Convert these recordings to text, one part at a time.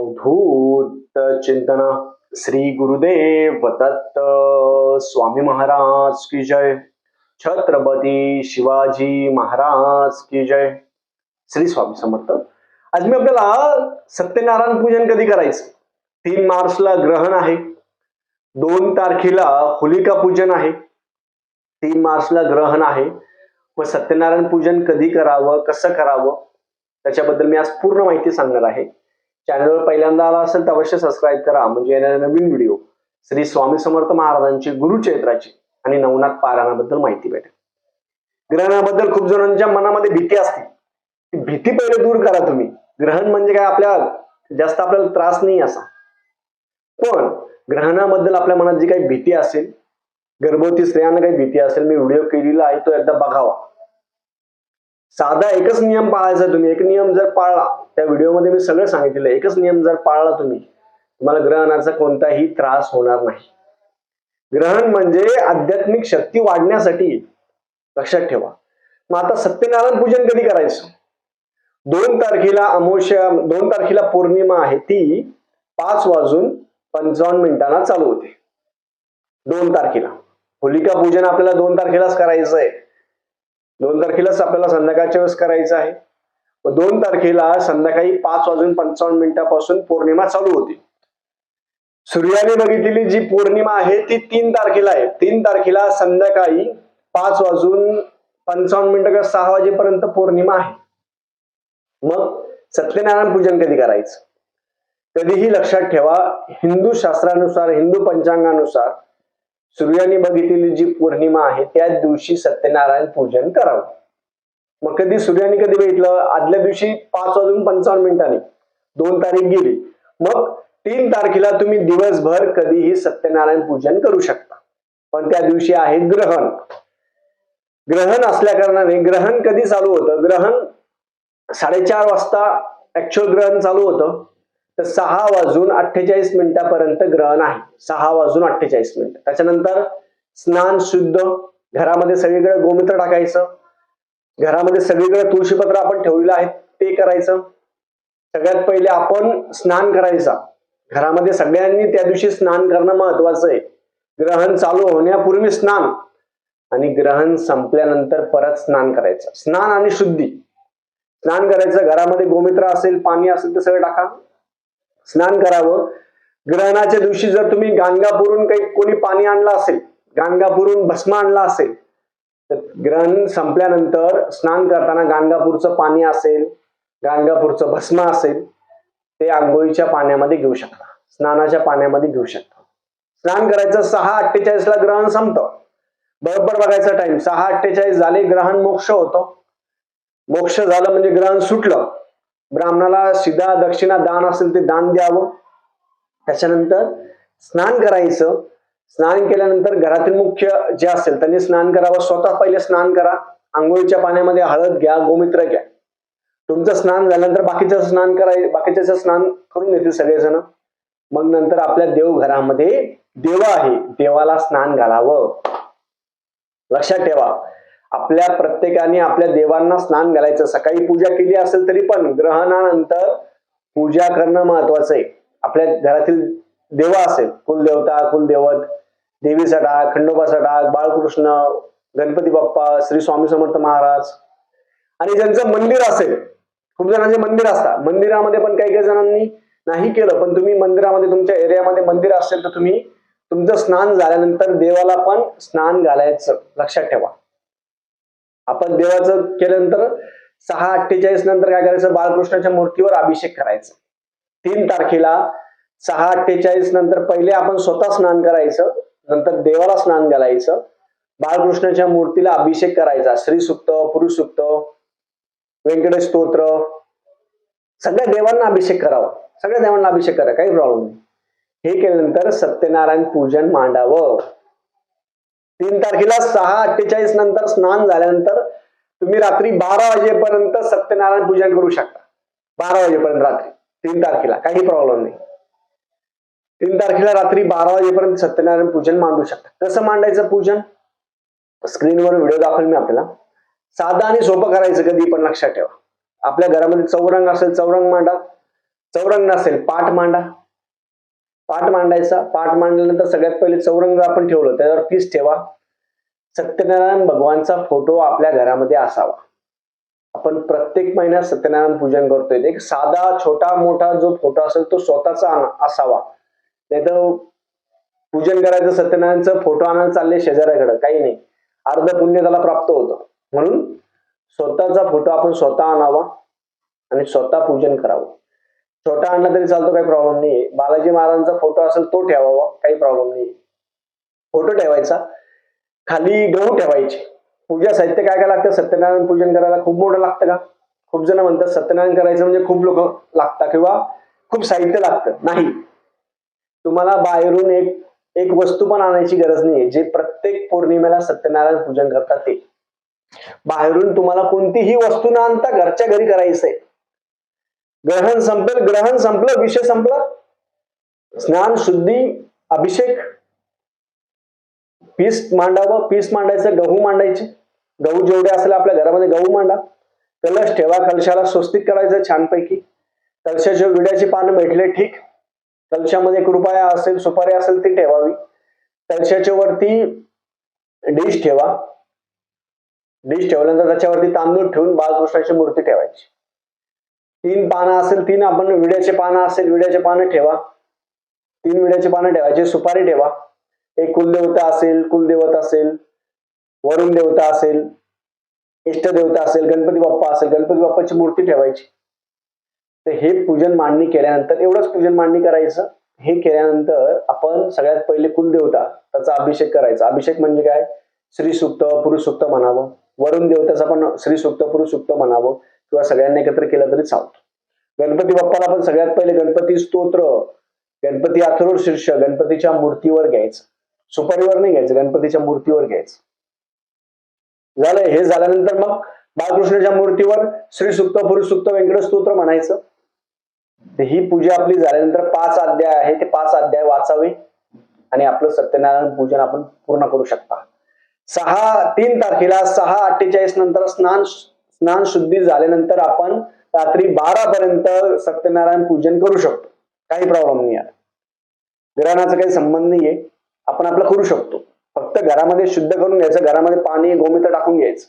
अवधूत चिंतन श्री गुरुदेव दत्त स्वामी महाराज की जय. छत्रपती शिवाजी महाराज की जय. श्री स्वामी समर्थ. आज मी आपल्याला सत्यनारायण पूजन कधी करायचं, 3 मार्चला ग्रहण आहे, 2 तारखेला होलिका पूजन आहे, 3 मार्चला ग्रहण आहे. मग सत्यनारायण पूजन कधी करावं, कसं करावं, त्याच्याबद्दल मी आज पूर्ण माहिती सांगणार आहे. चॅनलवर पहिल्यांदा आला असेल तर अवश्य सबस्क्राईब करा, म्हणजे येणारे नवीन व्हिडिओ श्री स्वामी समर्थ महाराजांची गुरुचरित्राची आणि नवनाथ पारायणाबद्दल माहिती भेटेल. ग्रहणाबद्दल खूप जणांच्या मनामध्ये भीती असते, ती भीती पहिले दूर करा तुम्ही. ग्रहण म्हणजे काय, आपल्याला त्रास नाही असा, पण ग्रहणाबद्दल आपल्या मनात जी काही भीती असेल, गर्भवती स्त्रियांना काही भीती असेल, मी व्हिडिओ केलेला आहे, तो एकदा बघावा. साधा एकच नियम पाळायचा तुम्ही. एक नियम जर पाळला, त्या व्हिडिओमध्ये मी सगळं सांगितलेलं, एकच नियम जर पाळला तुम्ही, तुम्हाला ग्रहणाचा कोणताही त्रास होणार नाही. ग्रहण म्हणजे आध्यात्मिक शक्ती वाढण्यासाठी, लक्षात ठेवा. मग आता सत्यनारायण पूजन कधी करायचं? 2 तारखेला अमावस्या, 2 तारखेला पौर्णिमा आहे, ती 5:55 चालू होते. 2 तारखेला होलिका पूजन आपल्याला 2 तारखेलाच करायचं आहे. 2 तारखेलाच आपल्याला संध्याकाळच्या वेळेस करायचं आहे. 2 तारखेला संध्याकाळी 5:55 पासून पौर्णिमा चालू होती. सूर्याने बघितलेली जी पौर्णिमा आहे ती 3 तारखेला आहे. 3 तारखेला संध्याकाळी 5:55 किंवा 6 वाजेपर्यंत पौर्णिमा आहे. मग सत्यनारायण पूजन कधी करायचं? कधीही लक्षात ठेवा, हिंदू शास्त्रानुसार, हिंदू पंचांगानुसार सूर्याने बघितलेली जी पौर्णिमा आहे त्याच दिवशी सत्यनारायण पूजन करावं. मग कधी सूर्याने कधी बघितलं? आदल्या दिवशी 5:55 2 तारीख गेली. मग 3 तारखेला तुम्ही दिवसभर कधीही सत्यनारायण पूजन करू शकता, पण त्या दिवशी आहे ग्रहण. ग्रहण असल्या कारणाने, ग्रहण कधी चालू होतं? ग्रहण 4:30 वाजता ऍक्च्युअल ग्रहण चालू होतं, तर 6:48 पर्यंत ग्रहण आहे. 6:48. त्याच्यानंतर स्नान शुद्ध, घरामध्ये सगळीकडे गोमूत्र टाकायचं, घरामध्ये सगळीकडे तुळशीपत्र आपण ठेवलेलं आहे ते करायचं. सगळ्यात पहिले आपण स्नान करायचा. घरामध्ये सगळ्यांनी त्या दिवशी स्नान करणं महत्वाचं आहे. ग्रहण चालू होण्यापूर्वी स्नान, आणि ग्रहण संपल्यानंतर परत स्नान करायचं. स्नान आणि शुद्धी. स्नान करायचं, घरामध्ये गोमूत्र असेल, पाणी असेल तर सगळं टाका, स्नान करावं. ग्रहणाच्या दिवशी जर तुम्ही गाणगापूरून काही कोणी पाणी आणलं असेल, गाणगापूरून भस्म आणला असेल, तर ग्रहण संपल्यानंतर स्नान करताना गाणगापूरचं पाणी असेल, गाणगापूरचं भस्म असेल, ते आंघोळीच्या पाण्यामध्ये घेऊ शकता, स्नानाच्या पाण्यामध्ये घेऊ शकता. स्नान करायचं. 6:48 ला ग्रहण संपतं. बरोबर बघायचा टाइम, 6:48 झाले, ग्रहण मोक्ष होतं. मोक्ष झालं म्हणजे ग्रहण सुटलं. ब्राह्मणाला शिदा, दक्षिणा, दान असेल ते दान द्यावं. त्याच्यानंतर स्नान करायचं. स्नान केल्यानंतर घरातील मुख्य जे असेल त्यांनी स्नान करावं. स्वतः पहिले स्नान करा. आंघोळीच्या पाण्यामध्ये हळद घ्या, गोमूत्र घ्या. तुमचं स्नान झाल्यानंतर बाकीचं स्नान बाकीच्याचं स्नान करून घेतील सगळेजण. मग नंतर आपल्या देवघरामध्ये देव आहे, देवाला स्नान घालावं. लक्षात ठेवा, आपल्या प्रत्येकाने आपल्या देवांना स्नान घालायचं. सकाळी पूजा केली असेल तरी पण ग्रहणानंतर पूजा करणं महत्वाचं आहे. आपल्या घरातील देवा असेल, कुलदेवता, कुलदैवत, देवीचा डाग, खंडोबाचा डाग, बाळकृष्ण, गणपती बाप्पा, श्री स्वामी समर्थ महाराज, आणि ज्यांचं मंदिर असेल, खूप जणांचे मंदिर असतात, मंदिरामध्ये पण काही जणांनी नाही केलं, पण तुम्ही मंदिरामध्ये, तुमच्या एरियामध्ये मंदिर असेल तर तुम्ही तुमचं स्नान झाल्यानंतर देवाला पण स्नान घालायचं. लक्षात ठेवा, आपण देवाचं केल्यानंतर 6:48 नंतर काय करायचं? बाळकृष्णाच्या मूर्तीवर अभिषेक करायचा. 3 तारखेला 6:48 नंतर पहिले आपण स्वतः स्नान करायचं, नंतर देवाला स्नान घालायचं, बाळकृष्णाच्या मूर्तीला अभिषेक करायचा. श्री सुक्त, पुरुष सुक्त, व्यंकटेश स्तोत्र, सगळ्या देवांना अभिषेक करावा. सगळ्या देवांना अभिषेक करा, काही प्रॉब्लेम नाही. हे केल्यानंतर सत्यनारायण पूजन मांडावं. 3 तारखेला 6:48 नंतर स्नान झाल्यानंतर तुम्ही रात्री 12 वाजेपर्यंत सत्यनारायण पूजन करू शकता. 12 वाजेपर्यंत रात्री 3 तारखेला काही प्रॉब्लेम नाही. 3 तारखेला रात्री 12 वाजेपर्यंत सत्यनारायण पूजन मांडू शकता. कसं मांडायचं पूजन? स्क्रीनवर व्हिडिओ दाखवेल मी आपल्याला. साधं आणि सोपं करायचं, कधी पण लक्षात ठेवा. आपल्या घरामध्ये चौरंग असेल, चौरंग मांडा. चौरंग नसेल पाठ मांडा, पाठ मांडायचा. पाठ मांडल्यानंतर सगळ्यात पहिले चौरंग आपण ठेवलं त्याच्यावर पीस ठेवा. सत्यनारायण भगवानचा फोटो आपल्या घरामध्ये असावा. आपण प्रत्येक महिन्यात सत्यनारायण पूजन करतोय. एक साधा छोटा मोठा जो फोटो असेल तो स्वतःचा असावा. नाही तर पूजन करायचं सत्यनारायणचं फोटो आणायला चालले शेजाऱ्याकडे, काही नाही, अर्ध पुण्य त्याला प्राप्त होतं. म्हणून स्वतःचा फोटो आपण स्वतः आणावा आणि स्वतः पूजन करावं. छोटा आणला तरी चालतो, काही प्रॉब्लेम नाही. बालाजी महाराजांचा फोटो असेल तो ठेवावा, काही प्रॉब्लेम नाही. फोटो ठेवायचा, खाली गहू ठेवायचे. पूजा साहित्य काय काय लागतं सत्यनारायण पूजन करायला? खूप मोठं लागतं का? खूप जण म्हणतात सत्यनारायण करायचं म्हणजे खूप लोक लागतात किंवा खूप साहित्य लागतं. नाही, तुम्हाला बाहेरून एक वस्तू पण आणायची गरज नाही. जे प्रत्येक पौर्णिमेला सत्यनारायण पूजन करतात ते बाहेरून तुम्हाला कोणतीही वस्तू न आणता घरच्या घरी करायचंय. ग्रहण संपलं, विषय संपला. स्नान, शुद्धी, अभिषेक, पीस मांडावं. पीस मांडायचं, गहू मांडायचे. गहू जेवढे असेल आपल्या घरामध्ये गहू मांडा. कलश ठेवा, कलशाला स्वस्तिक करायचं छानपैकी. कलशाच्या विड्याची पानं भेटले ठीक. कलशामध्ये एक रुपया असेल, सुपारी असेल ती ठेवावी. कलशाच्या वरती डिश ठेवा. डिश ठेवल्यानंतर त्याच्यावरती तांदूळ ठेवून बाळकृष्णाची मूर्ती ठेवायची. 3 पानं असेल, 3 आपण विड्याचे पानं असेल, विड्याचे पानं ठेवा. 3 विड्याचे पानं ठेवायचे. सुपारी ठेवा. एक कुलदेवता असेल, कुलदेवत असेल, वरुण देवता असेल, इष्टदेवता असेल, गणपती बाप्पा असेल, गणपती बाप्पाची मूर्ती ठेवायची. तर हे पूजन मांडणी केल्यानंतर, एवढंच पूजन मांडणी करायचं. हे केल्यानंतर आपण सगळ्यात पहिले कुलदेवता त्याचा अभिषेक करायचा. अभिषेक म्हणजे काय? श्री सूक्त, पुरुष सूक्त म्हणावं. वरुण देवताचा पण श्री सूक्त, पुरुष सूक्त म्हणावं किंवा सगळ्यांनी एकत्र केलं तरी चालतं. गणपती बाप्पाला पण सगळ्यात पहिले गणपती स्तोत्र, गणपती अथर्व शीर्ष गणपतीच्या मूर्तीवर घ्यायचं. सुपारीवर नाही घ्यायचं, गणपतीच्या मूर्तीवर घ्यायचं. झालं. हे झाल्यानंतर मग बाळकृष्णाच्या मूर्तीवर श्री सूक्त, पुरुष सूक्त, व्यंकटेश स्तोत्र म्हणायचं. ही पूजा आपली झाल्यानंतर 5 अध्याय आहे, ते 5 अध्याय वाचावे आणि आपलं सत्यनारायण पूजन आपण पूर्ण करू शकता. 3 तारखेला 6:48 नंतर स्नान शुद्धी झाल्यानंतर आपण रात्री 12 पर्यंत सत्यनारायण पूजन करू शकतो. काही प्रॉब्लेम नाही आहे. ग्रहणाचा काही संबंध नाहीये, आपण आपलं करू शकतो. फक्त घरामध्ये शुद्ध करून घ्यायचं. घरामध्ये पाणी, गोमूत्र टाकून घ्यायचं.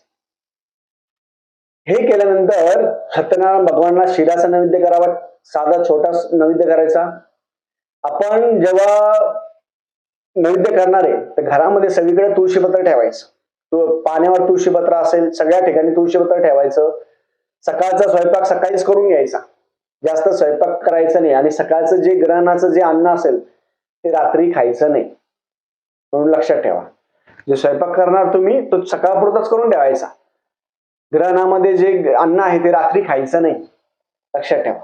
हे केल्यानंतर सत्यनारायण भगवानला शिराचा नैवेद्य करावा. साधा छोटा नैवेद्य करायचा. आपण जेव्हा नैवेद्य करणार आहे तर घरामध्ये सगळीकडे तुळशीपत्र ठेवायचं. पाण्यावर तुळशीपत्र असेल, सगळ्या ठिकाणी तुळशीपत्र ठेवायचं. सकाळचा स्वयंपाक सकाळीच करून घ्यायचा. जास्त स्वयंपाक करायचा नाही. आणि सकाळचं जे ग्रहणाचं जे अन्न असेल ते रात्री खायचं नाही, म्हणून लक्षात ठेवा. जे स्वयंपाक करणार तुम्ही तो सकाळपुरताच करून ठेवायचा. ग्रहणामध्ये जे अन्न आहे ते रात्री खायचं नाही, लक्षात ठेवा.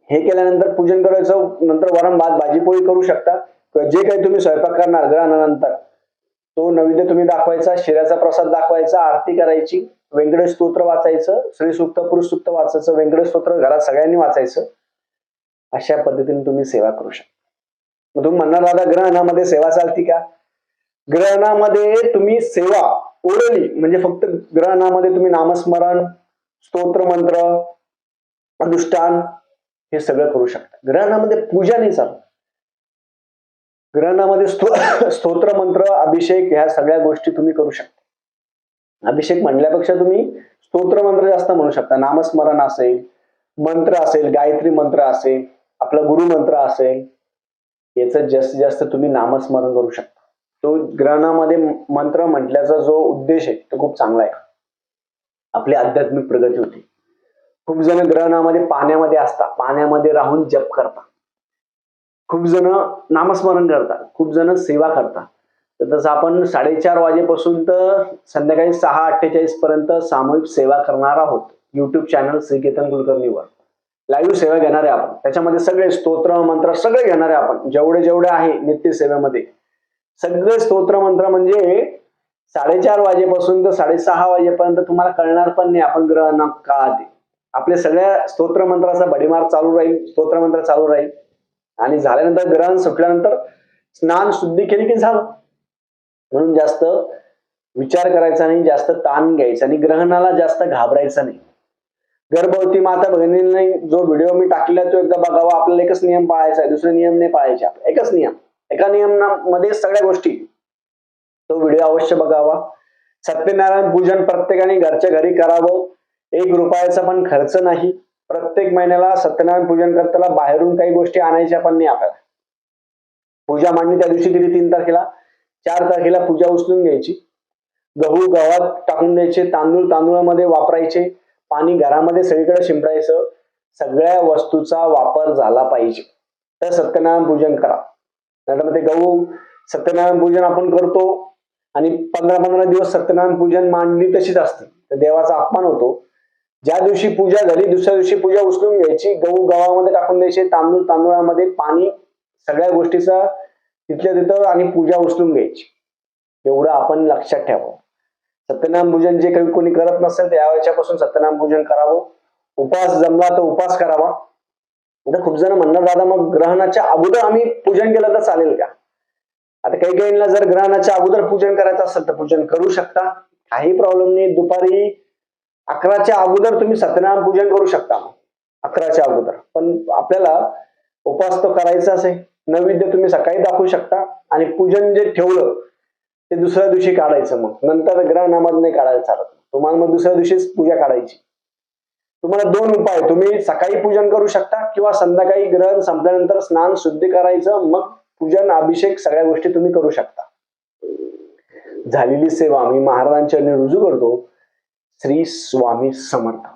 हे केल्यानंतर पूजन करायचं. नंतर वरण भात भाजी पोळी करू शकता किंवा जे काही तुम्ही स्वयंपाक करणार ग्रहणानंतर तो नैवेद्य तुम्ही दाखवायचा. शिऱ्याचा प्रसाद दाखवायचा. आरती करायची. व्यंकटेश स्तोत्र वाचायचं. श्री सूक्त, पुरुष सूक्त वाचायचं. व्यंकटेश स्तोत्र घरात सगळ्यांनी वाचायचं. अशा पद्धतीने तुम्ही सेवा करू शकता. मग तुम्ही म्हणणार दादा ग्रहणामध्ये सेवा चालती का? ग्रहणामध्ये तुम्ही सेवा ओरली म्हणजे फक्त ग्रहणामध्ये तुम्ही नामस्मरण, स्तोत्र मंत्र, अनुष्ठान हे सगळं करू शकता. ग्रहणामध्ये पूजा नाही चालत. ग्रहणामध्ये स्तोत्र मंत्र, अभिषेक ह्या सगळ्या गोष्टी तुम्ही करू शकता. अभिषेक म्हणल्यापेक्षा तुम्ही स्तोत्र मंत्र जास्त म्हणू शकता. नामस्मरण असेल, मंत्र असेल, गायत्री मंत्र असेल, आपला गुरु मंत्र असेल, याचं जास्तीत जास्त तुम्ही नामस्मरण करू शकता. तो ग्रहणामध्ये मंत्र म्हटल्याचा जो उद्देश आहे तो खूप चांगला आहे. आपली आध्यात्मिक प्रगती होती. खूप जण ग्रहणामध्ये पाण्यामध्ये असतात, पाण्यामध्ये राहून जप करतात. खूप जण नामस्मरण करतात, खूप जण सेवा करतात. तर तसं आपण 4:30 वाजेपासून तर संध्याकाळी 6:48 पर्यंत सामूहिक सेवा करणार आहोत. युट्यूब चॅनल श्री केतन कुलकर्णीवर लाईव्ह सेवा घेणार आहे आपण. त्याच्यामध्ये सगळे स्तोत्र मंत्र सगळे घेणार आहे आपण. जेवढे आहे नित्य सेवेमध्ये सगळे स्तोत्र मंत्र म्हणजे 4:30 वाजेपासून तर 6:30 वाजेपर्यंत तुम्हाला कळणार पण नाही आपण ग्रहण का आहे. आपल्या सगळ्या स्तोत्र मंत्राचा भडीमार चालू राहील. स्तोत्र मंत्र चालू राहील. आणि झाल्यानंतर ग्रहण सुटल्यानंतर स्नान शुद्धी केली की झालं. म्हणून जास्त विचार करायचा नाही, जास्त ताण घ्यायचा नाही, ग्रहणाला जास्त घाबरायचं नाही. गर्भवती माता भगिनींनी जो व्हिडिओ मी टाकलेला तो एकदा बघावा. आपल्याला एकच नियम पाळायचा आहे, दुसरे नियम नाही पाळायचे. एकच नियम, एका नियमामध्ये सगळ्या गोष्टी. तो व्हिडिओ अवश्य बघावा. सत्यनारायण पूजन प्रत्येकाने घरच्या घरी करावं. 1 रुपयाचा पण खर्च नाही. प्रत्येक महिन्याला सत्यनारायण पूजन करताना बाहेरून काही गोष्टी आणायच्या पण नाही आपल्याला. पूजा मांडणी त्या दिवशी केली 3 तारखेला. 4 तारखेला पूजा उचलून घ्यायची. गहू गव्हात टाकून द्यायचे, तांदूळ तांदूळामध्ये वापरायचे, पाणी घरामध्ये सगळीकडे शिंपडायचं. सगळ्या वस्तूचा वापर झाला पाहिजे तर सत्यनारायण पूजन करा. नाहीतर मग ते गहू सत्यनारायण पूजन आपण करतो आणि 15-15 दिवस सत्यनारायण पूजन मांडली तशीच असते, तर देवाचा अपमान होतो. ज्या दिवशी पूजा झाली दुसऱ्या दिवशी पूजा उचलून घ्यायची, गहू गव्हामध्ये टाकून द्यायचे, तांदूळ तांदूळामध्ये, पाणी, सगळ्या गोष्टीचा तिथल्या तिथं आणि पूजा उचलून घ्यायची. एवढं आपण लक्षात ठेवावं. सत्यनारायण पूजन जे काही कोणी करत नसेल तर यावेळेपासून सत्यनारायण पूजन करावं. उपवास जमला तर उपवास करावा. आता खूप जण म्हणणार दादा मग ग्रहणाच्या अगोदर आम्ही पूजन केलं तर चालेल का? आता काही काहींना जर ग्रहणाच्या अगोदर पूजन करायचं असेल तर पूजन करू शकता, काही प्रॉब्लेम नाही. दुपारी 11च्या अगोदर तुम्ही सत्यनारायण पूजन करू शकता. 11च्या अगोदर पण आपल्याला उपवास तो करायचाच आहे. नैवेद्य तुम्ही सकाळी दाखवू शकता आणि पूजन जे ठेवलं ते दुसऱ्या दिवशी काढायचं. मग नंतर ग्रहणामध्ये नाही काढायला चालत. तुम्हाला मग दुसऱ्या दिवशीच पूजा काढायची. तुम्हाला 2 उपाय, तुम्ही सकाळी पूजन करू शकता किंवा संध्याकाळी ग्रहण संपल्यानंतर स्नान शुद्धी करायचं, मग पूजन अभिषेक सगळ्या गोष्टी तुम्ही करू शकता. झालेली सेवा मी महाराजांच्या चरणी रुजू करतो. श्री स्वामी समर्थ.